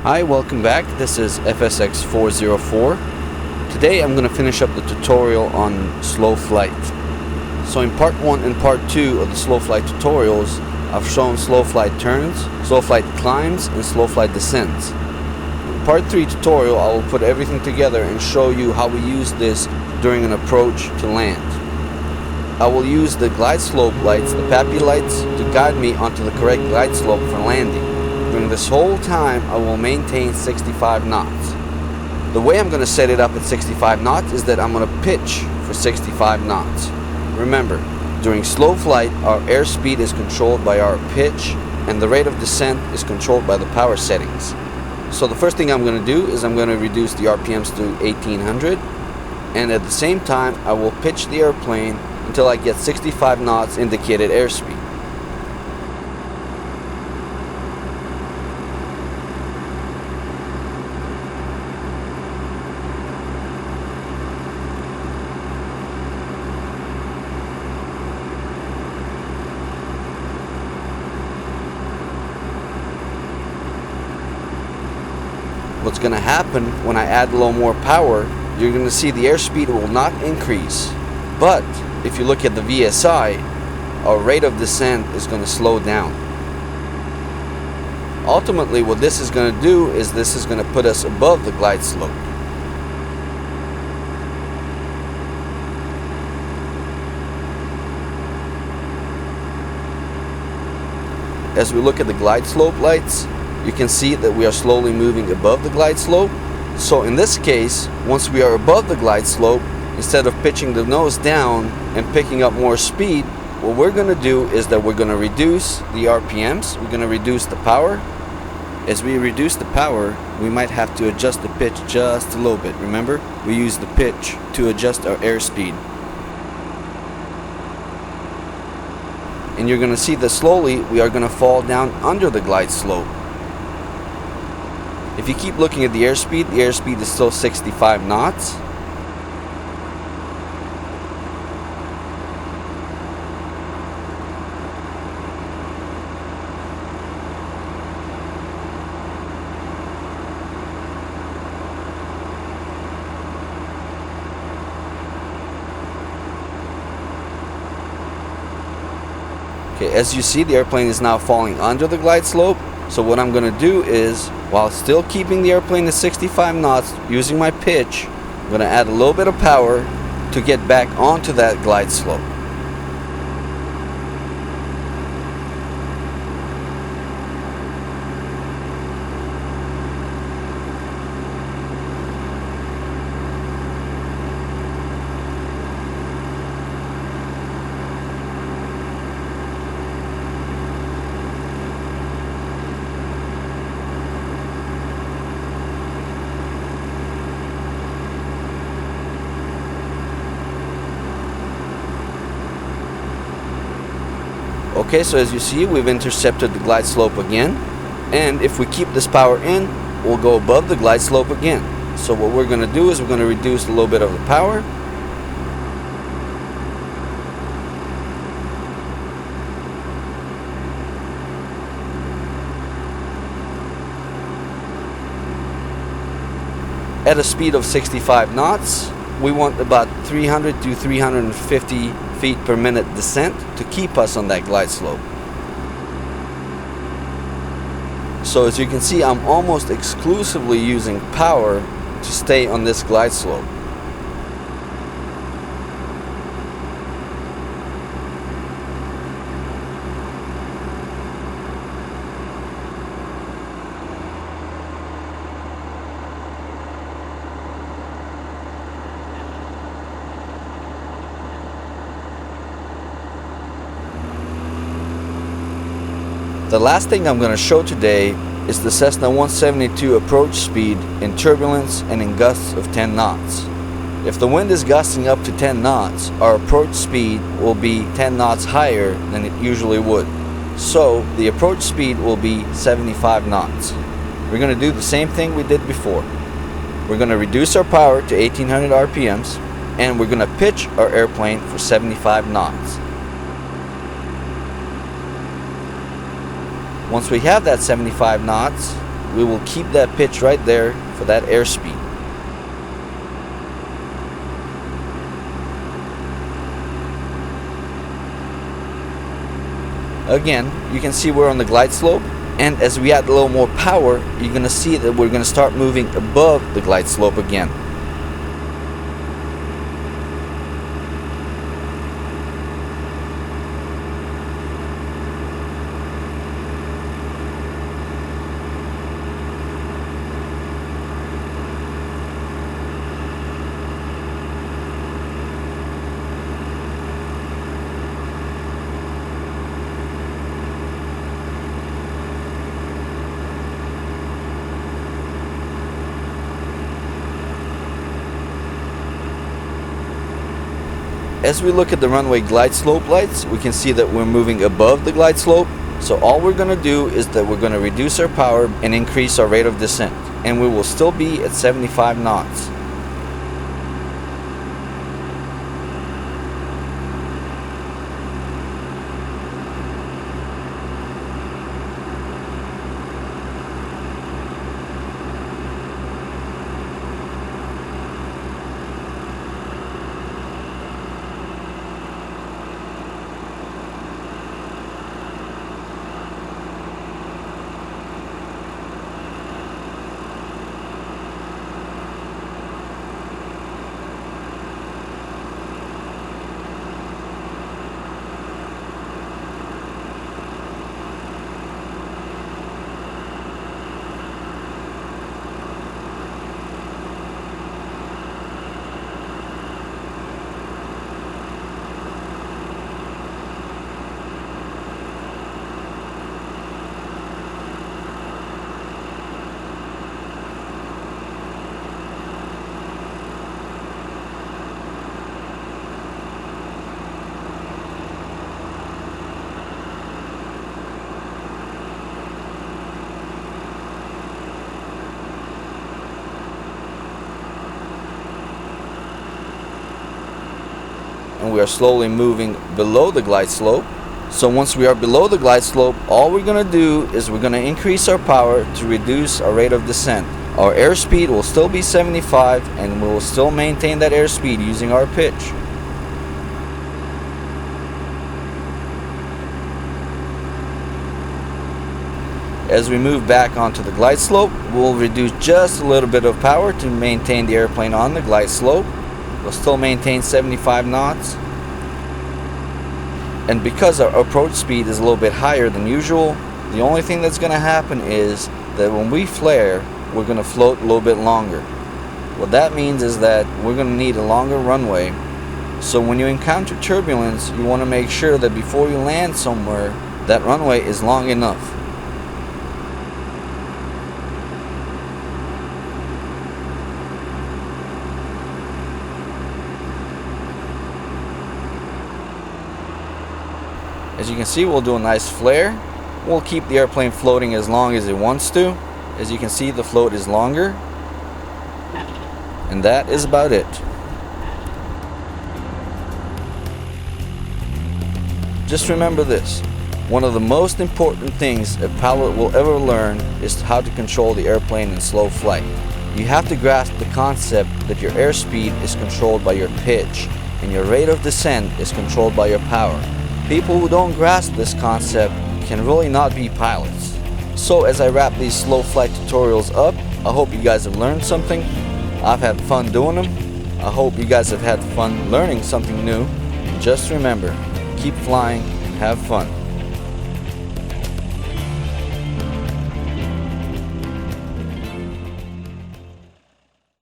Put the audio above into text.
Hi, welcome back. This is FSX 404. Today I'm going to finish up the tutorial on slow flight. So in part 1 and part 2 of the slow flight tutorials, I've shown slow flight turns, slow flight climbs, and slow flight descents. In part 3 tutorial, I will put everything together and show you how we use this during an approach to land. I will use the glide slope lights, the PAPI lights, to guide me onto the correct glide slope for landing. During this whole time, I will maintain 65 knots. The way I'm going to set it up at 65 knots is that I'm going to pitch for 65 knots. Remember, during slow flight, our airspeed is controlled by our pitch, and the rate of descent is controlled by the power settings. So the first thing I'm going to do is I'm going to reduce the RPMs to 1800, and at the same time, I will pitch the airplane until I get 65 knots indicated airspeed. What's going to happen when I add a little more power, you're going to see the airspeed will not increase. But if you look at the VSI, our rate of descent is going to slow down. Ultimately, what this is going to do is this is going to put us above the glide slope. As we look at the glide slope lights, you can see that we are slowly moving above the glide slope. So in this case, once we are above the glide slope, instead of pitching the nose down and picking up more speed, what we're going to do is that we're going to reduce the RPMs, we're going to reduce the power. As we reduce the power, we might have to adjust the pitch just a little bit. Remember, we use the pitch to adjust our airspeed. And you're going to see that slowly we are going to fall down under the glide slope. If you keep looking at the airspeed is still 65 knots. Okay, as you see, the airplane is now falling under the glide slope. So what I'm going to do is, while still keeping the airplane at 65 knots, using my pitch, I'm going to add a little bit of power to get back onto that glide slope. Okay, so as you see, we've intercepted the glide slope again, and if we keep this power in, we'll go above the glide slope again. So what we're going to do is we're going to reduce a little bit of the power. At a speed of 65 knots, we want about 300 to 350 feet per minute descent to keep us on that glide slope. So as you can see, I'm almost exclusively using power to stay on this glide slope. The last thing I'm going to show today is the Cessna 172 approach speed in turbulence and in gusts of 10 knots. If the wind is gusting up to 10 knots, our approach speed will be 10 knots higher than it usually would. So the approach speed will be 75 knots. We're going to do the same thing we did before. We're going to reduce our power to 1800 RPMs, and we're going to pitch our airplane for 75 knots. Once we have that 75 knots, we will keep that pitch right there for that airspeed. Again, you can see we're on the glide slope, and as we add a little more power, you're going to see that we're going to start moving above the glide slope again. As we look at the runway glide slope lights, we can see that we're moving above the glide slope. So all we're going to do is that we're going to reduce our power and increase our rate of descent. And we will still be at 75 knots. And we are slowly moving below the glide slope. So once we are below the glide slope, all we're going to do is we're going to increase our power to reduce our rate of descent. Our airspeed will still be 75, and we will still maintain that airspeed using our pitch. As we move back onto the glide slope, we'll reduce just a little bit of power to maintain the airplane on the glide slope. We'll still maintain 75 knots. And because our approach speed is a little bit higher than usual, the only thing that's going to happen is that when we flare, we're going to float a little bit longer. What that means is that we're going to need a longer runway. So when you encounter turbulence, you want to make sure that before you land somewhere, that runway is long enough. As you can see, we'll do a nice flare. We'll keep the airplane floating as long as it wants to. As you can see, the float is longer. And that is about it. Just remember this. One of the most important things a pilot will ever learn is how to control the airplane in slow flight. You have to grasp the concept that your airspeed is controlled by your pitch and your rate of descent is controlled by your power. People who don't grasp this concept can really not be pilots. So as I wrap these slow flight tutorials up, I hope you guys have learned something. I've had fun doing them. I hope you guys have had fun learning something new. And just remember, keep flying and have fun.